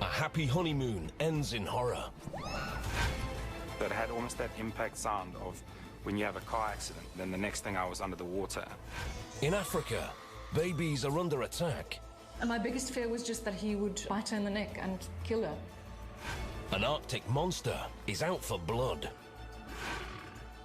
A happy honeymoon ends in horror. That had almost that impact sound of when you have a car accident, then the next thing I was under the water. In Africa, babies are under attack. And my biggest fear was just that he would bite her in the neck and kill her. An Arctic monster is out for blood.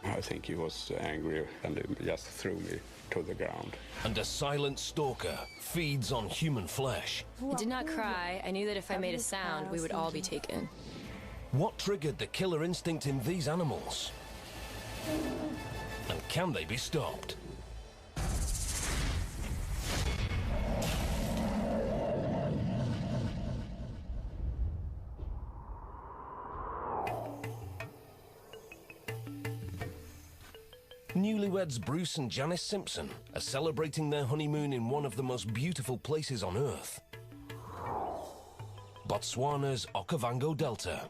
I think he was angry and he just threw me to the ground. And a silent stalker feeds on human flesh. I did not cry. I knew that if I made a sound, we would all be taken. What triggered the killer instinct in these animals? And can they be stopped? Newlyweds Bruce and Janice Simpson are celebrating their honeymoon in one of the most beautiful places on Earth. Botswana's Okavango Delta.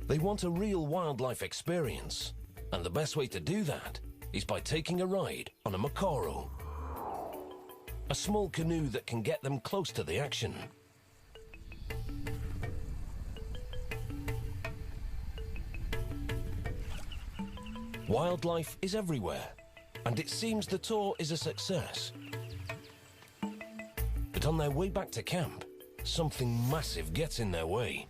They want a real wildlife experience, and the best way to do that is by taking a ride on a Mokoro, a small canoe that can get them close to the action. Wildlife is everywhere, and it seems the tour is a success. But on their way back to camp, something massive gets in their way.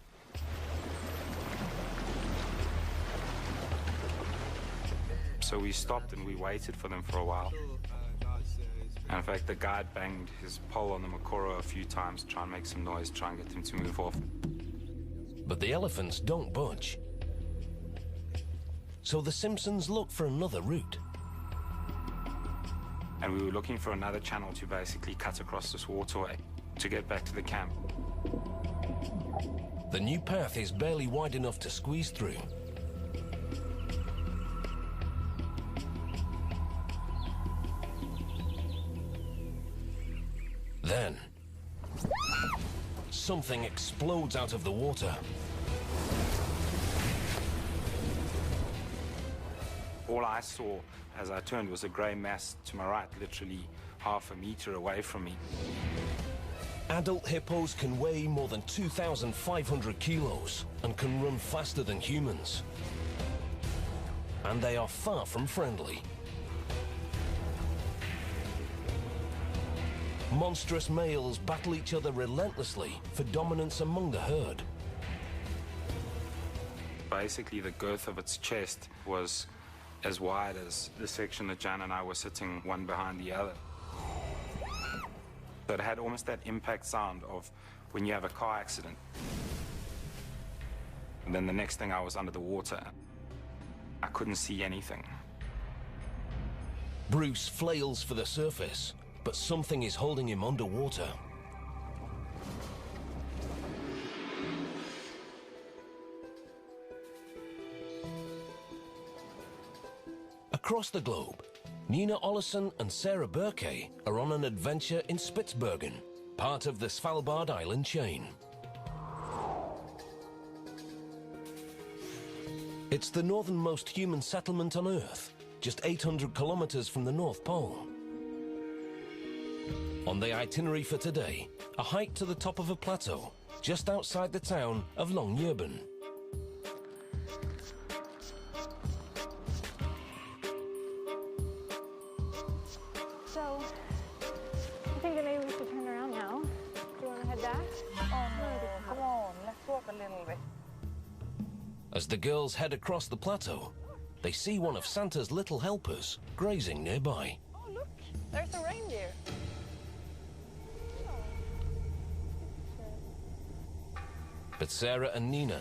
So we stopped and we waited for them for a while. And in fact, the guide banged his pole on the Mokoro a few times to try and make some noise, try and get them to move off. But the elephants don't budge. So the Simpsons look for another route. And we were looking for another channel to basically cut across this waterway to get back to the camp. The new path is barely wide enough to squeeze through. Then, something explodes out of the water. All I saw as I turned was a grey mass to my right, literally half a meter away from me. Adult hippos can weigh more than 2,500 kilos and can run faster than humans. And they are far from friendly. Monstrous males battle each other relentlessly for dominance among the herd. Basically, the girth of its chest was as wide as the section that Jan and I were sitting one behind the other. So it had almost that impact sound of when you have a car accident. And then the next thing I was under the water. I couldn't see anything. Bruce flails for the surface, but something is holding him underwater. Across the globe, Nina Ollison and Sarah Burke are on an adventure in Spitsbergen, part of the Svalbard island chain. It's the northernmost human settlement on Earth, just 800 kilometers from the North Pole. On the itinerary for today, a hike to the top of a plateau, just outside the town of Longyearbyen. So, I think that maybe we should turn around now. Do you want to head back? Oh no, come on, let's walk a little bit. As the girls head across the plateau, they see one of Santa's little helpers grazing nearby. Oh look, there's a reindeer. But Sarah and Nina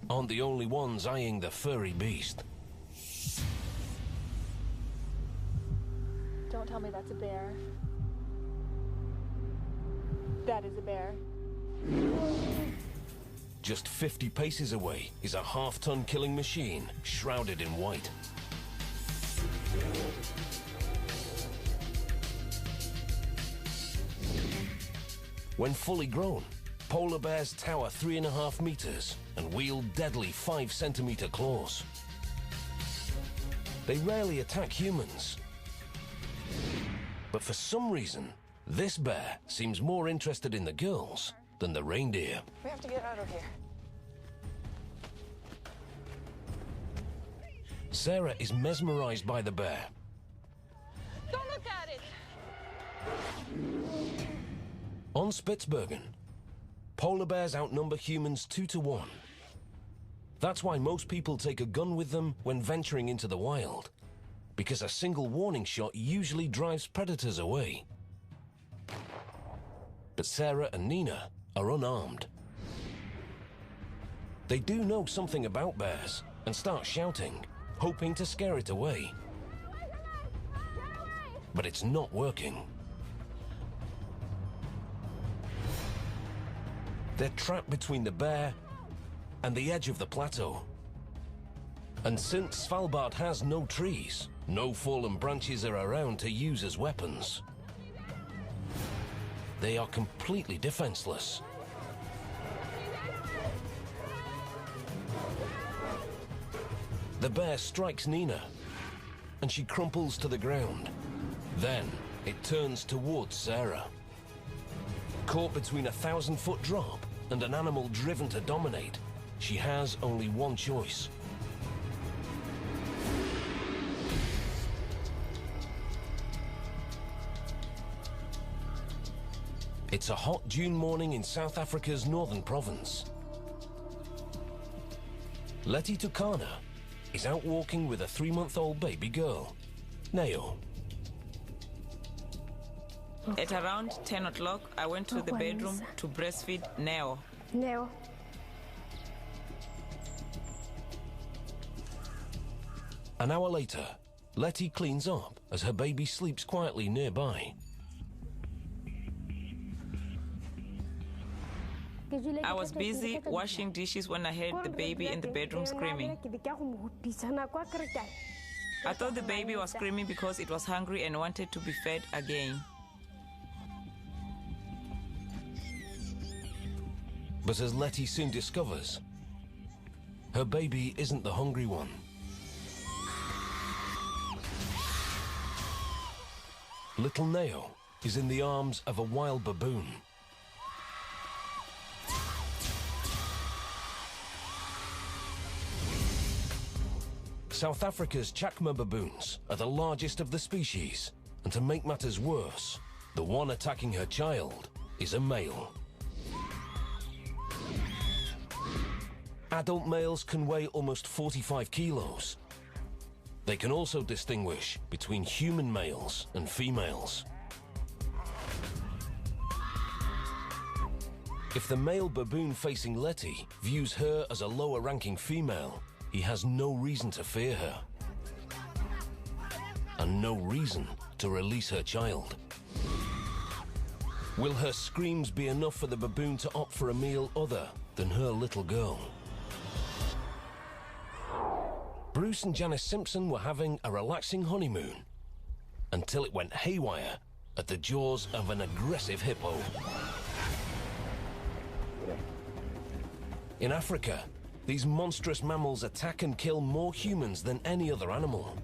aren't the only ones eyeing the furry beast. Don't tell me that's a bear. That is a bear. Just 50 paces away is a half-ton killing machine shrouded in white. When fully grown, polar bears tower 3.5 meters and wield deadly 5-centimeter claws. They rarely attack humans. But for some reason, This bear seems more interested in the girls than the reindeer. We have to get out of here. Sarah is mesmerized by the bear. Don't look at it! On Spitsbergen, polar bears outnumber humans 2 to 1. That's why most people take a gun with them when venturing into the wild, because a single warning shot usually drives predators away. But Sarah and Nina are unarmed. They do know something about bears and start shouting, hoping to scare it away. But it's not working. They're trapped between the bear and the edge of the plateau. And since Svalbard has no trees, no fallen branches are around to use as weapons. They are completely defenseless. The bear strikes Nina, and she crumples to the ground. Then it turns towards Sarah. Caught between a 1,000-foot drop and an animal driven to dominate, she has only one choice. It's a hot June morning in South Africa's northern province. Letty Tukana is out walking with a 3-month-old baby girl, Neo. At around 10 o'clock, I went to the bedroom to breastfeed Neo. Neo. An hour later, Letty cleans up as her baby sleeps quietly nearby. I was busy washing dishes when I heard the baby in the bedroom screaming. I thought the baby was screaming because it was hungry and wanted to be fed again. But as Letty soon discovers, her baby isn't the hungry one. Little Neo is in the arms of a wild baboon. South Africa's Chacma baboons are the largest of the species, and to make matters worse, the one attacking her child is a male. Adult males can weigh almost 45 kilos. They can also distinguish between human males and females. If the male baboon facing Letty views her as a lower-ranking female, he has no reason to fear her. And no reason to release her child. Will her screams be enough for the baboon to opt for a meal other than her little girl? Bruce and Janice Simpson were having a relaxing honeymoon until it went haywire at the jaws of an aggressive hippo. In Africa, these monstrous mammals attack and kill more humans than any other animal.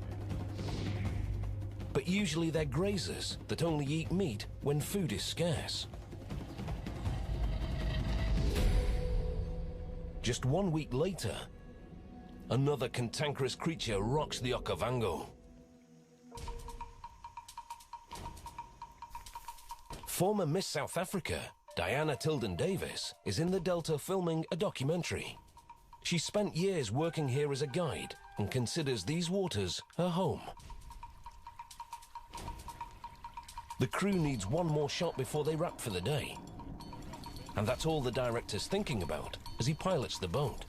But usually they're grazers that only eat meat when food is scarce. Just 1 week later, another cantankerous creature rocks the Okavango. Former Miss South Africa, Diana Tilden Davis, is in the Delta filming a documentary. She spent years working here as a guide and considers these waters her home. The crew needs one more shot before they wrap for the day. And that's all the director's thinking about as he pilots the boat.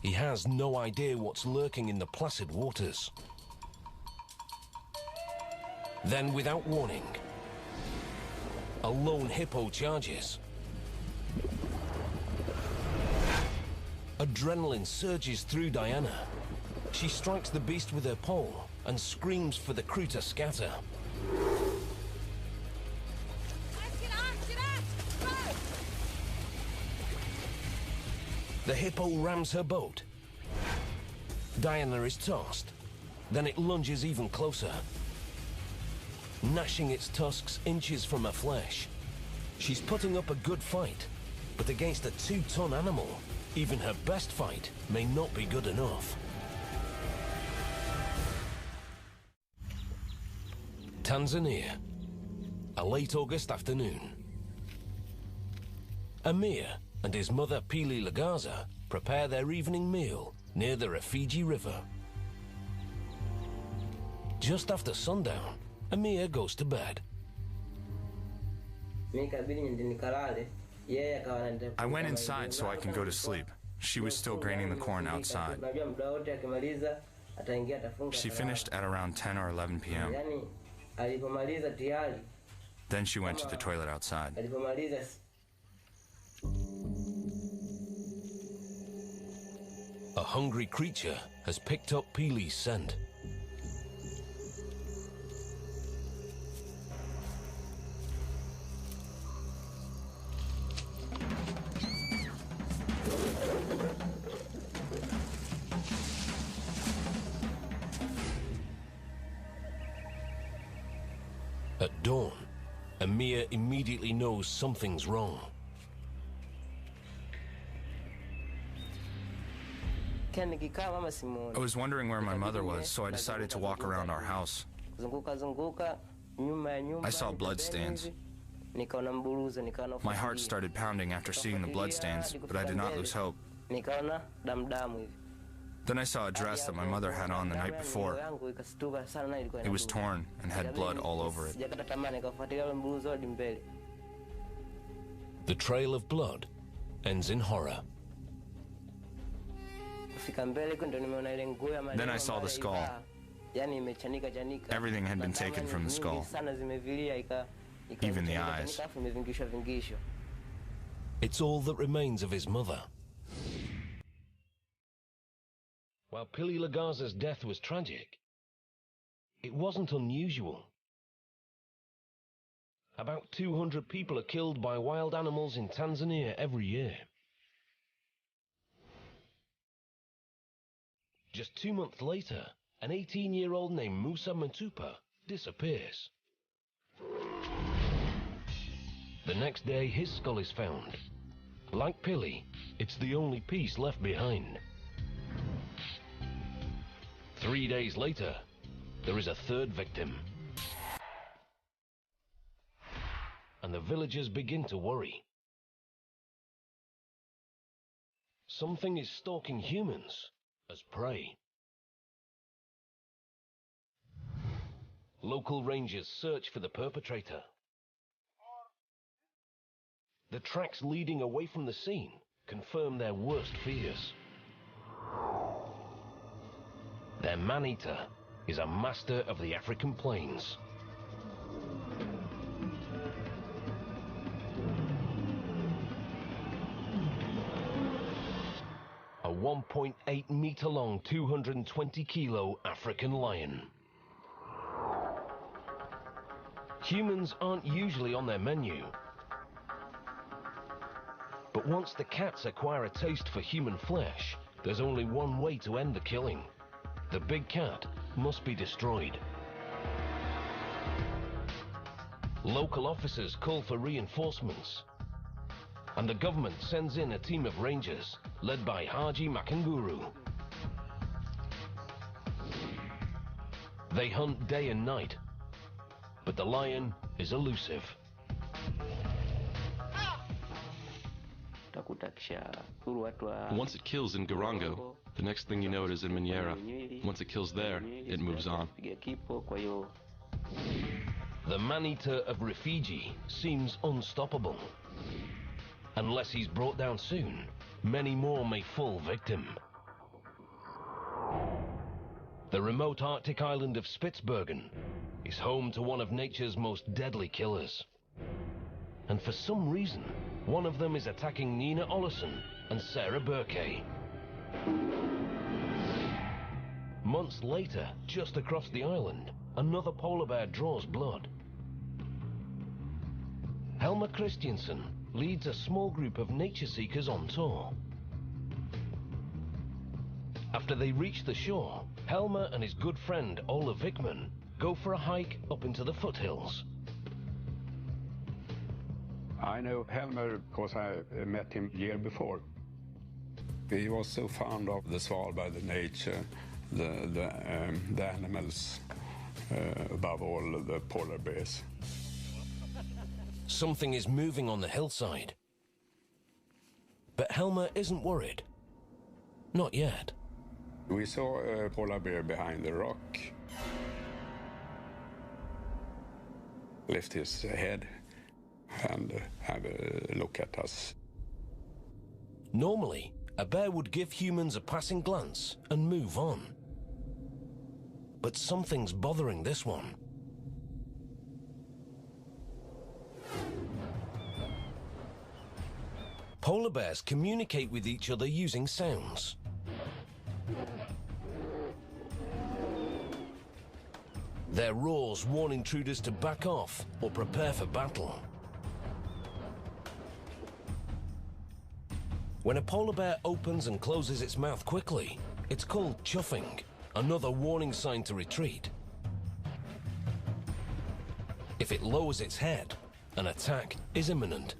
He has no idea what's lurking in the placid waters. Then, without warning, a lone hippo charges. Adrenaline surges through Diana. She strikes the beast with her pole and screams for the crew to scatter. The hippo rams her boat. Diana is tossed, Then it lunges even closer, gnashing its tusks inches from her flesh. She's putting up a good fight, but against a 2-ton animal, even her best fight may not be good enough. Tanzania, a late August afternoon. Amir and his mother Pili Lagaza prepare their evening meal near the Rufiji River. Just after sundown, Amir goes to bed. I went inside so I can go to sleep. She was still graining the corn outside. She finished at around 10 or 11 p.m. Then she went to the toilet outside. A hungry creature has picked up Pili's scent. At dawn, Amir immediately knows something's wrong. I was wondering where my mother was, so I decided to walk around our house. I saw bloodstains. My heart started pounding after seeing the bloodstains, but I did not lose hope. Then I saw a dress that my mother had on the night before. It was torn and had blood all over it. The trail of blood ends in horror. Then I saw the skull. Everything had been taken from the skull, even the eyes. It's all that remains of his mother. While Pili Lagaza's death was tragic, it wasn't unusual. About 200 people are killed by wild animals in Tanzania every year. Just 2 months later, an 18-year-old named Musa Matupa disappears. The next day, his skull is found. Like Pili, it's the only piece left behind. 3 days later, there is a third victim. And the villagers begin to worry. Something is stalking humans as prey. Local rangers search for the perpetrator. The tracks leading away from the scene confirm their worst fears. Their man-eater is a master of the African plains. A 1.8 meter long, 220 kilo African lion. Humans aren't usually on their menu. But once the cats acquire a taste for human flesh, there's only one way to end the killing. The big cat must be destroyed. Local officers call for reinforcements, and the government sends in a team of rangers led by Haji Makanguru. They hunt day and night, but the lion is elusive. Once it kills in Garango, the next thing you know it is in Manyara. Once it kills there, it moves on. The man-eater of Rufiji seems unstoppable. Unless he's brought down soon, many more may fall victim. The remote Arctic island of Spitsbergen is home to one of nature's most deadly killers. And for some reason, one of them is attacking Nina Ollison and Sarah Burke. Months later, just across the island, another polar bear draws blood. Helma Christiansen leads a small group of nature seekers on tour. After they reach the shore, Helmer and his good friend Ola Vickman go for a hike up into the foothills. I know Helmer because I met him year before. He was so fond of the Svalbard, the nature, the animals, above all the polar bears. Something is moving on the hillside. But Helmer isn't worried. Not yet. We saw a polar bear behind the rock. Lift his head and have a look at us. Normally, a bear would give humans a passing glance and move on. But something's bothering this one. Polar bears communicate with each other using sounds. Their roars warn intruders to back off or prepare for battle. When a polar bear opens and closes its mouth quickly, it's called chuffing, another warning sign to retreat. If it lowers its head, an attack is imminent.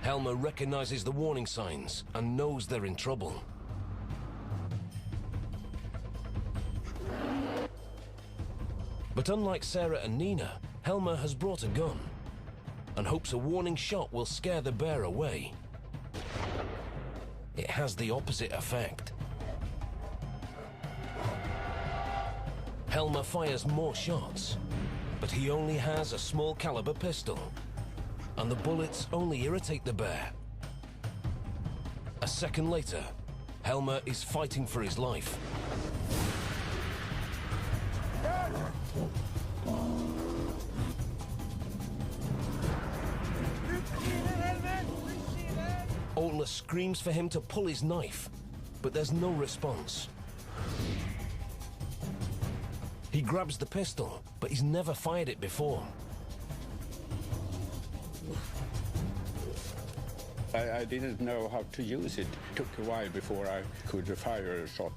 Helmer recognizes the warning signs and knows they're in trouble. But unlike Sarah and Nina, Helmer has brought a gun and hopes a warning shot will scare the bear away. It has the opposite effect. Helmer fires more shots, but he only has a small caliber pistol, and the bullets only irritate the bear. A second later, Helmer is fighting for his life. Ola screams for him to pull his knife, but there's no response. He grabs the pistol, but he's never fired it before. I didn't know how to use it. It took a while before I could fire a shot.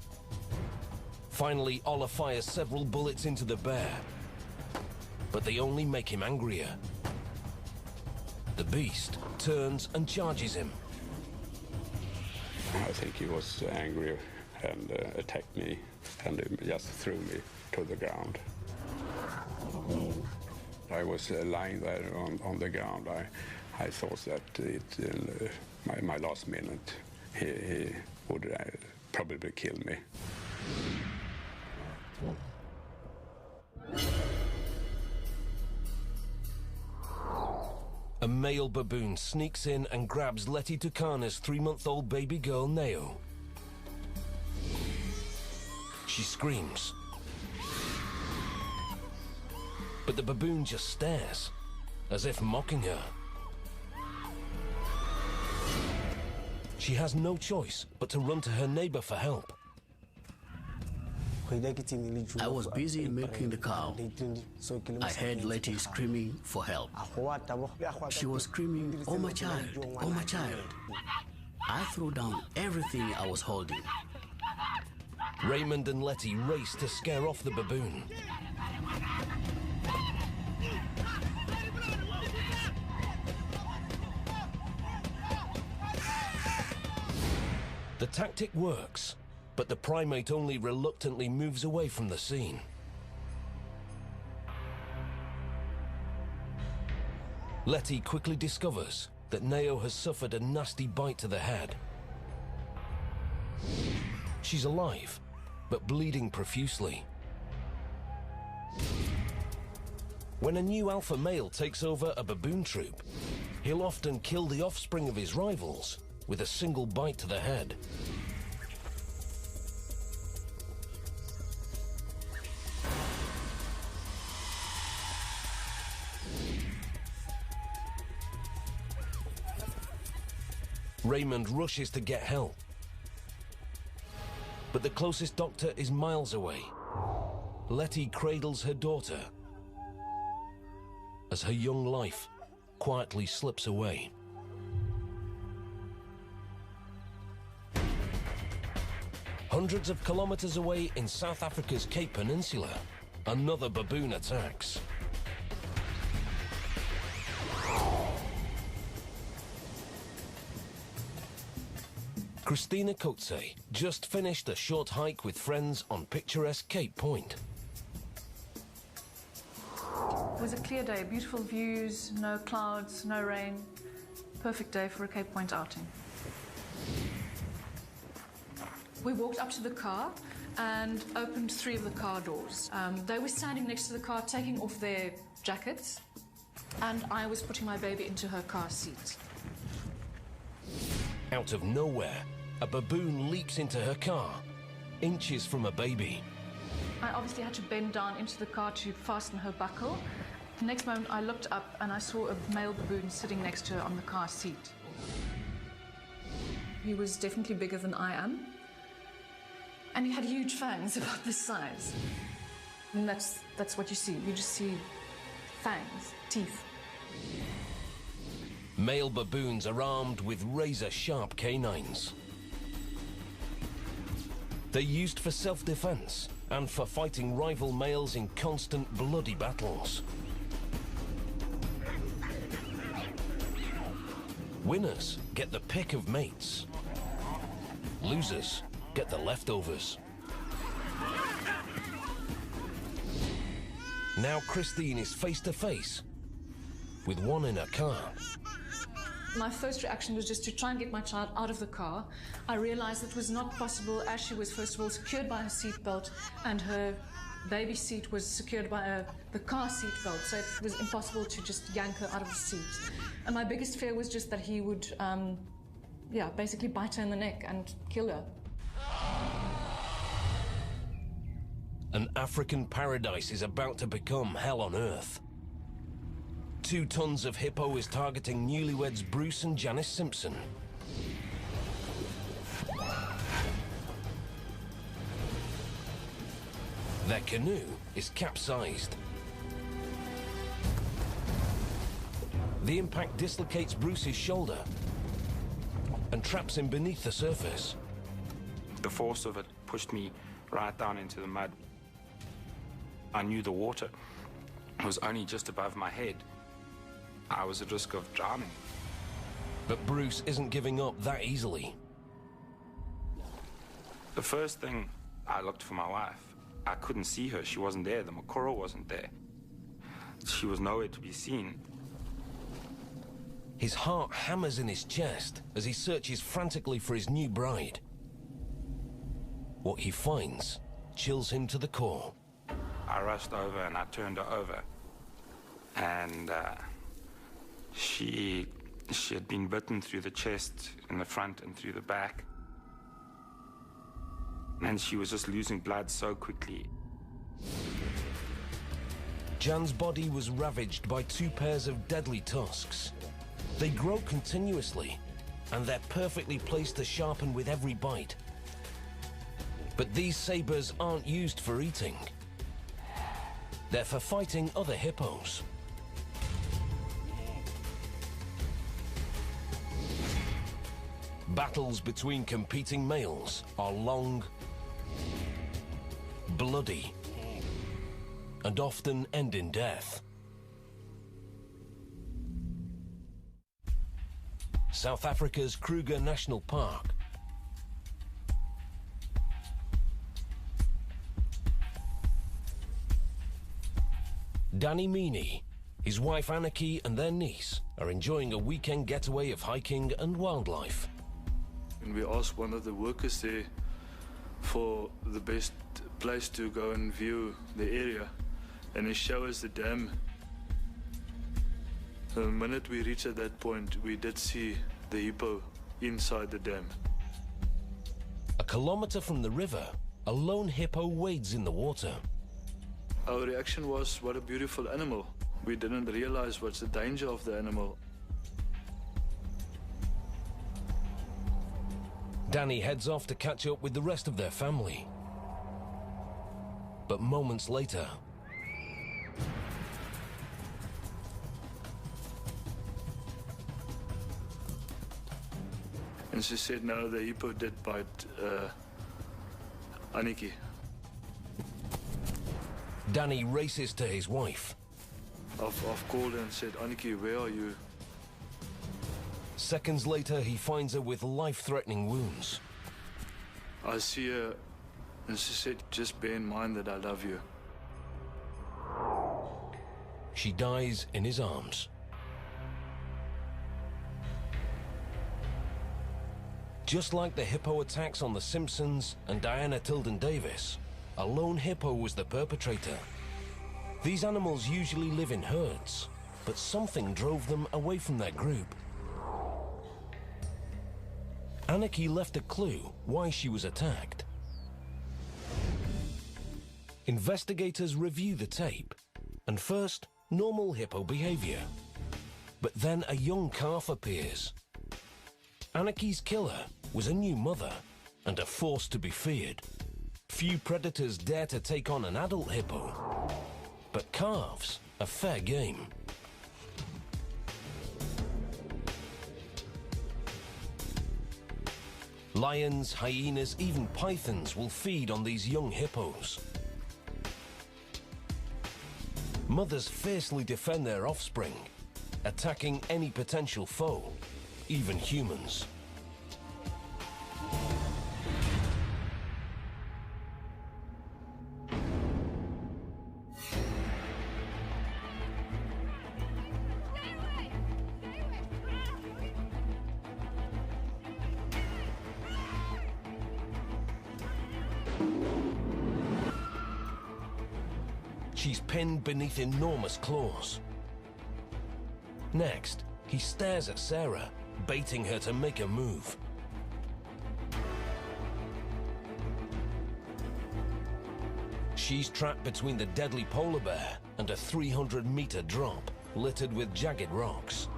Finally, Ola fires several bullets into the bear, but they only make him angrier. The beast turns and charges him. I think he was angry and attacked me and just threw me to the ground. I was lying there on the ground. I thought that in my last minute he would probably kill me. A male baboon sneaks in and grabs Letty Tukana's 3-month-old baby girl, Neo. She screams. But the baboon just stares, as if mocking her. She has no choice but to run to her neighbor for help. I was busy milking the cow. I heard Letty screaming for help. She was screaming, "Oh my child, oh my child." I threw down everything I was holding. Raymond and Letty race to scare off the baboon. The tactic works, but the primate only reluctantly moves away from the scene. Letty quickly discovers that Neo has suffered a nasty bite to the head. She's alive, but bleeding profusely. When a new alpha male takes over a baboon troop, he'll often kill the offspring of his rivals with a single bite to the head. Raymond rushes to get help, but the closest doctor is miles away. Letty cradles her daughter as her young life quietly slips away. Hundreds of kilometers away in South Africa's Cape Peninsula, another baboon attacks. Christina Kotze just finished a short hike with friends on picturesque Cape Point. It was a clear day, beautiful views, no clouds, no rain. Perfect day for a Cape Point outing. We walked up to the car and opened 3 of the car doors. They were standing next to the car, taking off their jackets, and I was putting my baby into her car seat. Out of nowhere, a baboon leaps into her car, inches from a baby. I obviously had to bend down into the car to fasten her buckle. The next moment I looked up and I saw a male baboon sitting next to her on the car seat. He was definitely bigger than I am. And he had huge fangs about this size. And that's what you see. You just see fangs, teeth. Male baboons are armed with razor-sharp canines. They're used for self-defense and for fighting rival males in constant bloody battles. Winners get the pick of mates. Losers get the leftovers. Now Christine is face to face with one in her car. My first reaction was just to try and get my child out of the car. I realized it was not possible as she was, first of all, secured by her seatbelt and her baby seat was secured by the car seatbelt, so it was impossible to just yank her out of the seat. And my biggest fear was just that he would, basically bite her in the neck and kill her. An African paradise is about to become hell on earth. 2 tons of hippo is targeting newlyweds Bruce and Janice Simpson. Their canoe is capsized. The impact dislocates Bruce's shoulder and traps him beneath the surface. The force of it pushed me right down into the mud. I knew the water was only just above my head. I was at risk of drowning. But Bruce isn't giving up that easily. The first thing, I looked for my wife. I couldn't see her. She wasn't there. The Mokoro wasn't there. She was nowhere to be seen. His heart hammers in his chest as he searches frantically for his new bride. What he finds chills him to the core. I rushed over and I turned her over. And she had been bitten through the chest, in the front and through the back. And she was just losing blood so quickly. Jan's body was ravaged by 2 pairs of deadly tusks. They grow continuously, and they're perfectly placed to sharpen with every bite. But these sabers aren't used for eating. They're for fighting other hippos. Battles between competing males are long, bloody, and often end in death. South Africa's Kruger National Park. Danny Meany, his wife Anneke and their niece are enjoying a weekend getaway of hiking and wildlife. And we asked one of the workers there for the best place to go and view the area, and they show us the dam. The minute we reached at that point, we did see the hippo inside the dam. A kilometer from the river, a lone hippo wades in the water. Our reaction was, what a beautiful animal. We didn't realize what's the danger of the animal. Danny heads off to catch up with the rest of their family. But moments later, and she said, no, the hippo did bite Aniki. Danny races to his wife. I've called her and said, Aniki, where are you? Seconds later, he finds her with life-threatening wounds. I see her, and she said, just bear in mind that I love you. She dies in his arms. Just like the hippo attacks on The Simpsons and Diana Tilden Davis, a lone hippo was the perpetrator. These animals usually live in herds, but something drove them away from their group. Aniki left a clue why she was attacked. Investigators review the tape, and first, normal hippo behavior. But then a young calf appears. Aniki's killer was a new mother and a force to be feared. Few predators dare to take on an adult hippo, but calves are fair game. Lions, hyenas, even pythons will feed on these young hippos. Mothers fiercely defend their offspring, attacking any potential foe, even humans. She's pinned beneath enormous claws. Next, he stares at Sarah, baiting her to make a move. She's trapped between the deadly polar bear and a 300-meter drop, littered with jagged rocks.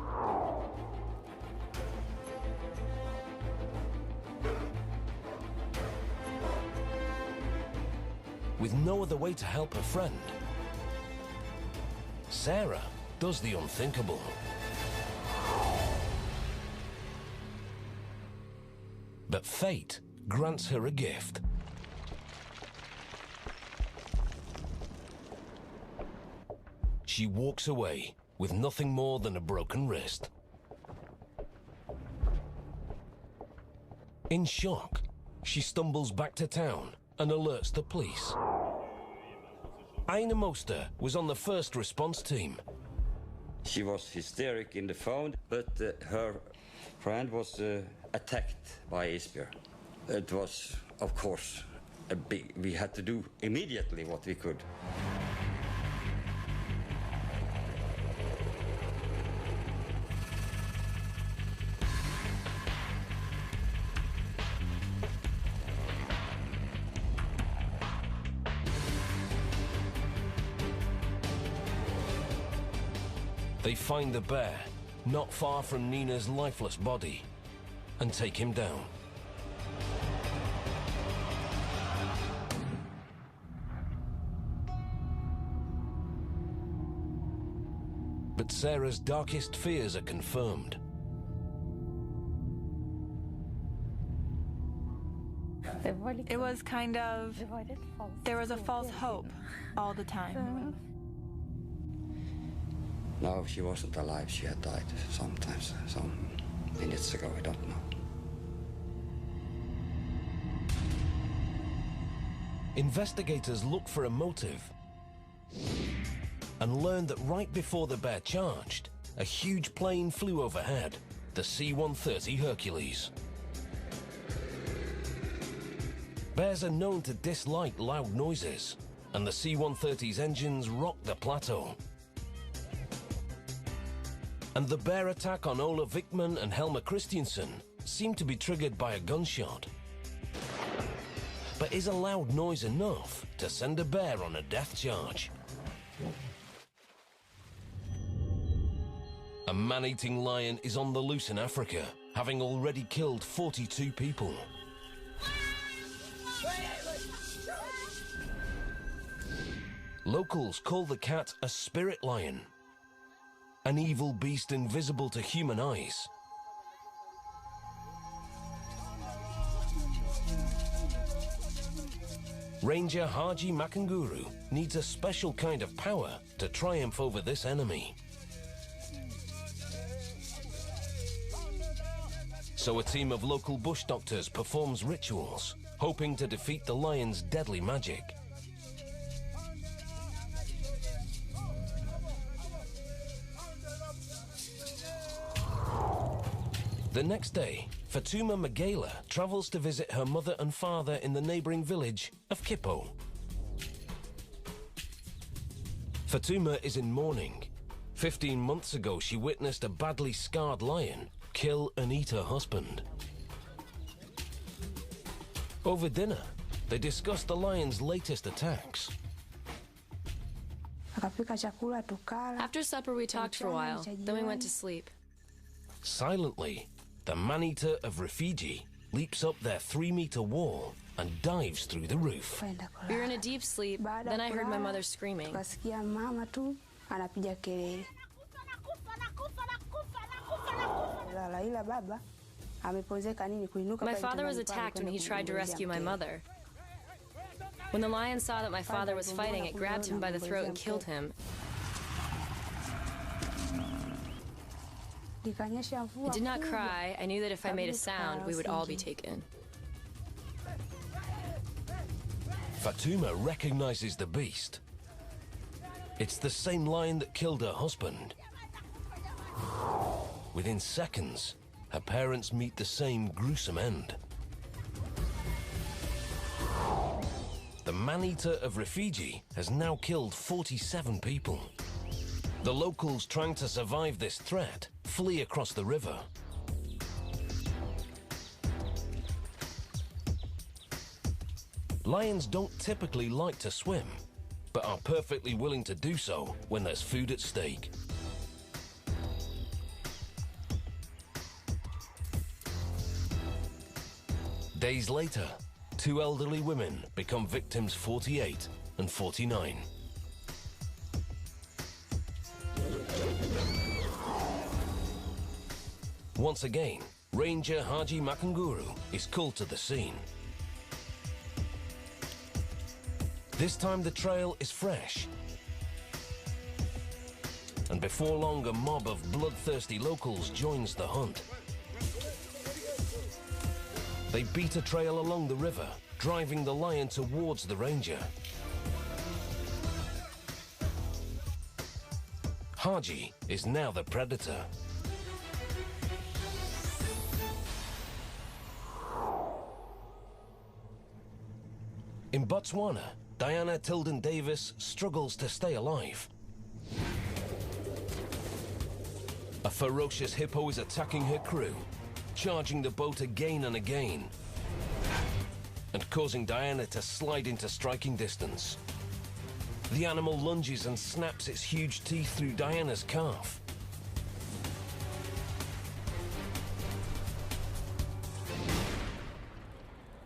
With no other way to help her friend, Sarah does the unthinkable. But fate grants her a gift. She walks away with nothing more than a broken wrist. In shock, she stumbles back to town and alerts the police. Aina Moster was on the first response team. She was hysteric in the phone, but her friend was attacked by Isbjørn. It was, of course, we had to do immediately what we could. They find the bear, not far from Nina's lifeless body, and take him down. But Sarah's darkest fears are confirmed. It was kind of... there was a false hope all the time. No, she wasn't alive. She had died sometimes, some minutes ago, I don't know. Investigators look for a motive and learn that right before the bear charged, a huge plane flew overhead, the C-130 Hercules. Bears are known to dislike loud noises, and the C-130's engines rocked the plateau. And the bear attack on Ola Vickman and Helmer Christensen seemed to be triggered by a gunshot. But is a loud noise enough to send a bear on a death charge? A man-eating lion is on the loose in Africa, having already killed 42 people. Locals call the cat a spirit lion, an evil beast invisible to human eyes. Ranger Haji Makanguru needs a special kind of power to triumph over this enemy. So a team of local bush doctors performs rituals, hoping to defeat the lion's deadly magic. The next day, Fatuma Magela travels to visit her mother and father in the neighboring village of Kippo. Fatuma is in mourning. 15 months ago, she witnessed a badly scarred lion kill and eat her husband. Over dinner, they discuss the lion's latest attacks. After supper, we talked for a while, then we went to sleep. Silently, the man-eater of Rufiji leaps up their 3-meter wall and dives through the roof. We were in a deep sleep, then I heard my mother screaming. My father was attacked when he tried to rescue my mother. When the lion saw that my father was fighting, it grabbed him by the throat and killed him. I did not cry. I knew that if I made a sound, we would all be taken. Fatuma recognizes the beast. It's the same lion that killed her husband. Within seconds, her parents meet the same gruesome end. The man-eater of Rufiji has now killed 47 people. The locals trying to survive this threat flee across the river. Lions don't typically like to swim, but are perfectly willing to do so when there's food at stake. Days later, 2 elderly women become victims 48 and 49. Once again, Ranger Haji Makanguru is called to the scene. This time the trail is fresh. And before long, a mob of bloodthirsty locals joins the hunt. They beat a trail along the river, driving the lion towards the ranger. Haji is now the predator. In Botswana, Diana Tilden Davis struggles to stay alive. A ferocious hippo is attacking her crew, charging the boat again and again, and causing Diana to slide into striking distance. The animal lunges and snaps its huge teeth through Diana's calf.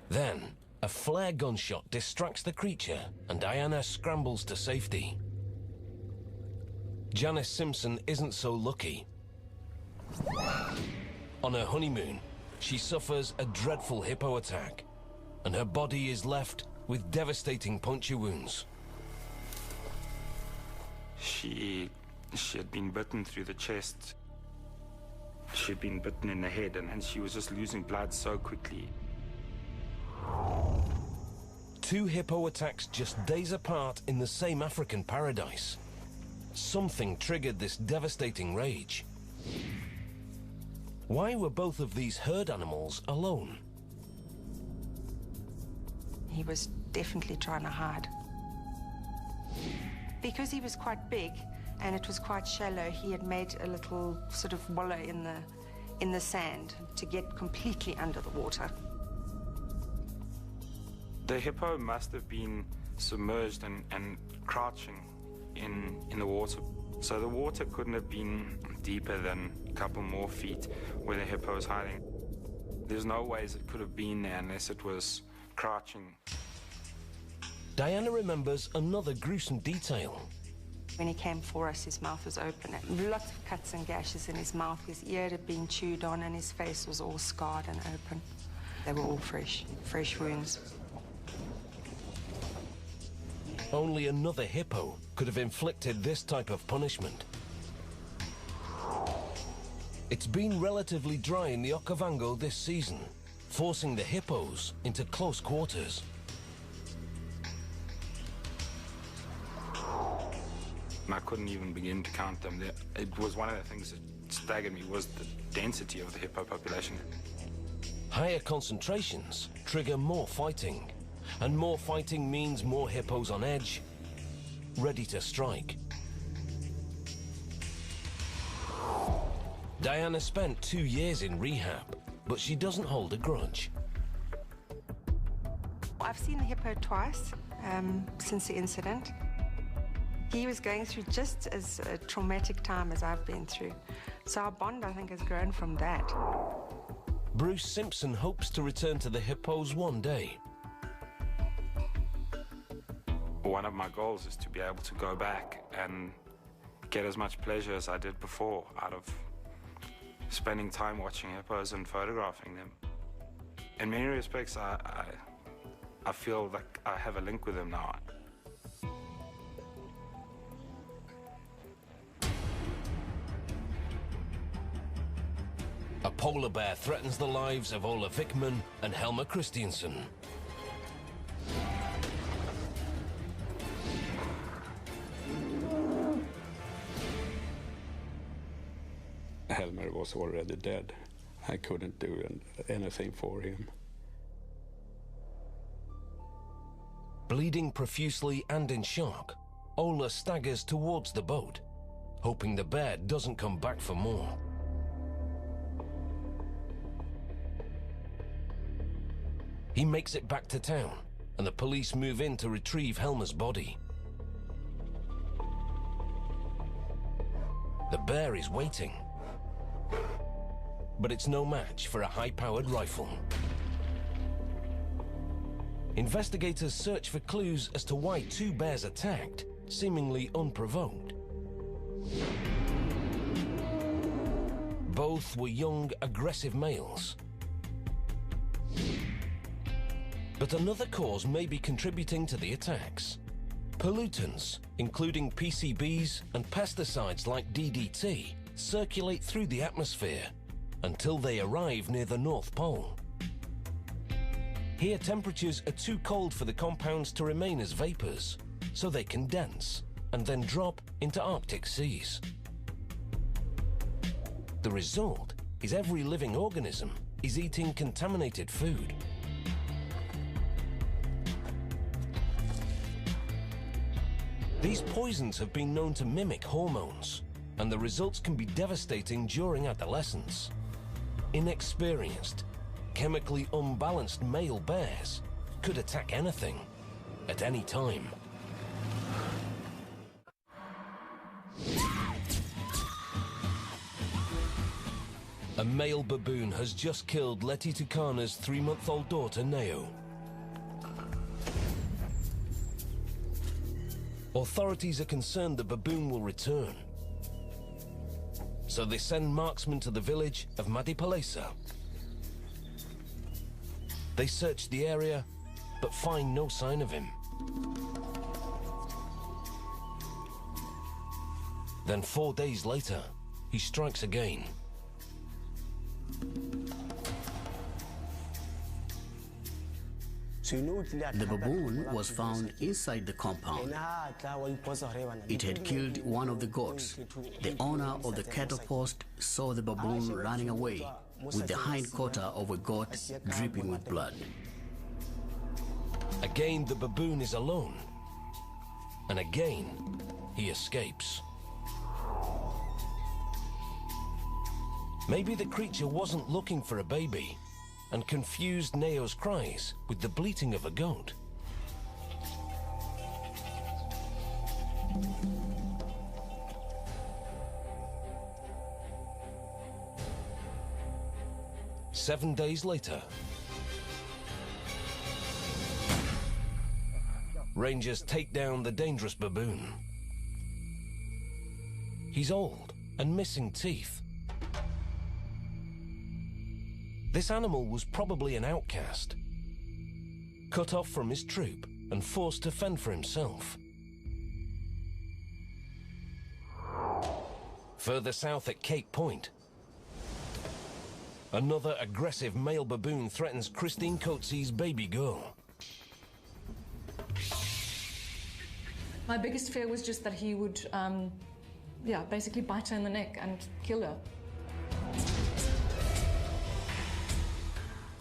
Then, a flare gunshot distracts the creature and Diana scrambles to safety. Janice Simpson isn't so lucky. On her honeymoon, she suffers a dreadful hippo attack, and her body is left with devastating puncture wounds. She had been bitten through the chest. She'd been bitten in the head, and she was just losing blood so quickly. 2 hippo attacks just days apart in the same African paradise. Something triggered this devastating rage. Why were both of these herd animals alone? He was definitely trying to hide. Because he was quite big and it was quite shallow, he had made a little sort of wallow in the sand to get completely under the water. The hippo must have been submerged and crouching in the water. So the water couldn't have been deeper than a couple more feet where the hippo was hiding. There's no ways it could have been there unless it was crouching. Diana remembers another gruesome detail. When he came for us, his mouth was open. Lots of cuts and gashes in his mouth. His ear had been chewed on and his face was all scarred and open. They were all fresh wounds. Only another hippo could have inflicted this type of punishment. It's been relatively dry in the Okavango this season, forcing the hippos into close quarters. I couldn't even begin to count them. It was one of the things that staggered me was the density of the hippo population. Higher concentrations trigger more fighting, and more fighting means more hippos on edge, ready to strike. Diana spent 2 years in rehab, but she doesn't hold a grudge. I've seen the hippo twice since the incident. He was going through just as a traumatic time as I've been through. So our bond, I think, has grown from that. Bruce Simpson hopes to return to the hippos one day. One of my goals is to be able to go back and get as much pleasure as I did before out of spending time watching hippos and photographing them. In many respects, I feel like I have a link with them now. A polar bear threatens the lives of Ola Vickman and Helmer Christiansen. Helmer was already dead. I couldn't do anything for him. Bleeding profusely and in shock, Ola staggers towards the boat, hoping the bear doesn't come back for more. He makes it back to town, and the police move in to retrieve Helmer's body. The bear is waiting, but it's no match for a high-powered rifle. Investigators search for clues as to why 2 bears attacked, seemingly unprovoked. Both were young, aggressive males. But another cause may be contributing to the attacks. Pollutants, including PCBs and pesticides like DDT, circulate through the atmosphere until they arrive near the North Pole. Here, temperatures are too cold for the compounds to remain as vapors, so they condense and then drop into Arctic seas. The result is every living organism is eating contaminated food. These poisons have been known to mimic hormones, and the results can be devastating during adolescence. Inexperienced, chemically unbalanced male bears could attack anything, at any time. A male baboon has just killed Letty Tukana's 3-month-old daughter, Neo. Authorities are concerned the baboon will return, so they send marksmen to the village of Madipalesa. They search the area, but find no sign of him. Then 4 days later, he strikes again. The baboon was found inside the compound. It had killed one of the goats. The owner of the cattle post saw the baboon running away with the hind quarter of a goat dripping with blood. Again, the baboon is alone. And again, he escapes. Maybe the creature wasn't looking for a baby and confused Neo's cries with the bleating of a goat. Seven days later, rangers take down the dangerous baboon. He's old and missing teeth. This animal was probably an outcast, cut off from his troop and forced to fend for himself. further south at Cape Point, another aggressive male baboon threatens Christine Coetzee's baby girl. My biggest fear was just that he would, basically bite her in the neck and kill her.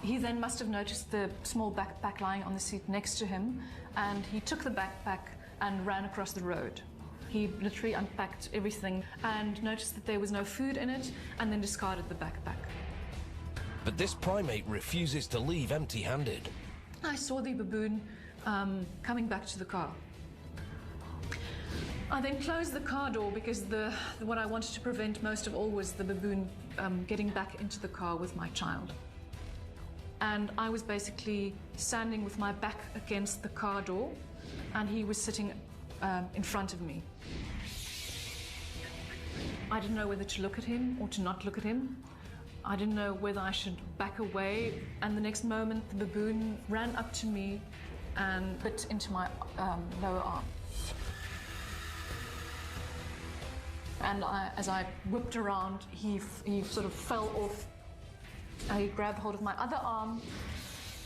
He then must have noticed the small backpack lying on the seat next to him, and he took the backpack and ran across the road. He literally unpacked everything and noticed that there was no food in it, and then discarded the backpack. But this primate refuses to leave empty-handed. I saw the baboon coming back to the car. I then closed the car door because what I wanted to prevent most of all was the baboon getting back into the car with my child. And I was basically standing with my back against the car door, and he was sitting in front of me. I didn't know whether to look at him or to not look at him. I didn't know whether I should back away, and the next moment the baboon ran up to me and bit into my lower arm. And as I whipped around, he sort of fell off. He grabbed hold of my other arm,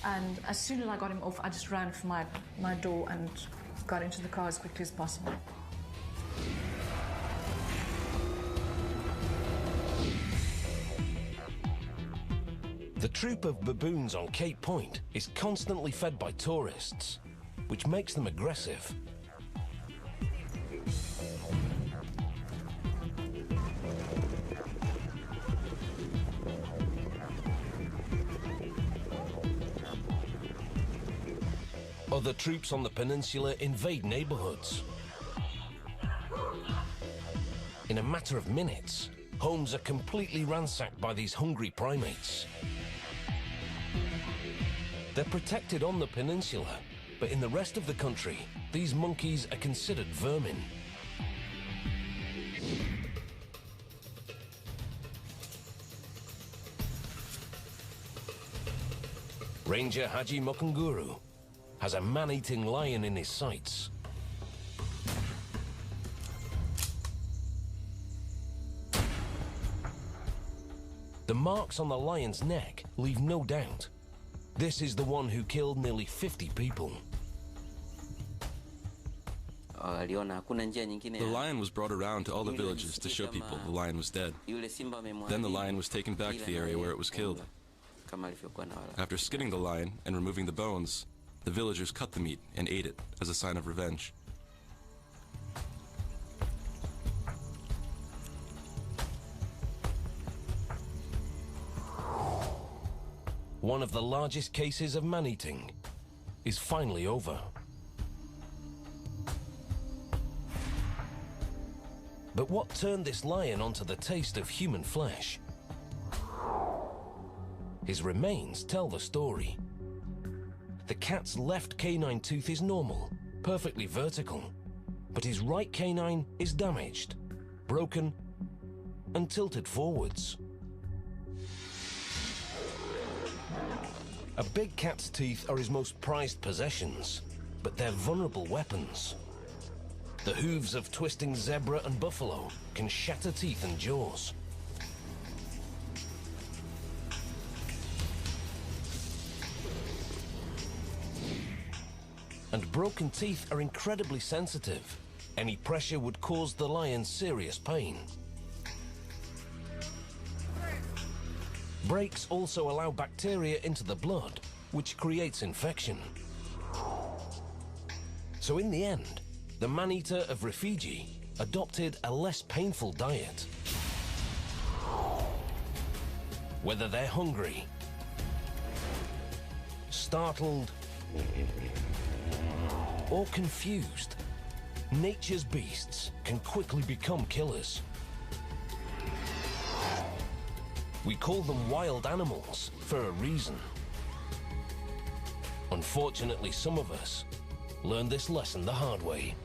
and as soon as I got him off, I just ran for my door and got into the car as quickly as possible. The troop of baboons on Cape Point is constantly fed by tourists, which makes them aggressive. Other troops on the peninsula invade neighborhoods. In a matter of minutes, homes are completely ransacked by these hungry primates. They're protected on the peninsula, but in the rest of the country, these monkeys are considered vermin. Ranger Haji Mokunguru has a man-eating lion in his sights. The marks on the lion's neck leave no doubt. This is the one who killed nearly 50 people. The lion was brought around to all the villages to show people the lion was dead. Then the lion was taken back to the area where it was killed. After skinning the lion and removing the bones, the villagers cut the meat and ate it as a sign of revenge. One of the largest cases of man-eating is finally over. But what turned this lion onto the taste of human flesh? His remains tell the story. The cat's left canine tooth is normal, perfectly vertical, but his right canine is damaged, broken, and tilted forwards. A big cat's teeth are his most prized possessions, but they're vulnerable weapons. The hooves of twisting zebra and buffalo can shatter teeth and jaws. And broken teeth are incredibly sensitive. Any pressure would cause the lion serious pain. Breaks also allow bacteria into the blood, which creates infection. So in the end, the man-eater of Rufiji adopted a less painful diet. Whether they're hungry, startled, or confused, nature's beasts can quickly become killers. We call them wild animals for a reason. Unfortunately, some of us learned this lesson the hard way.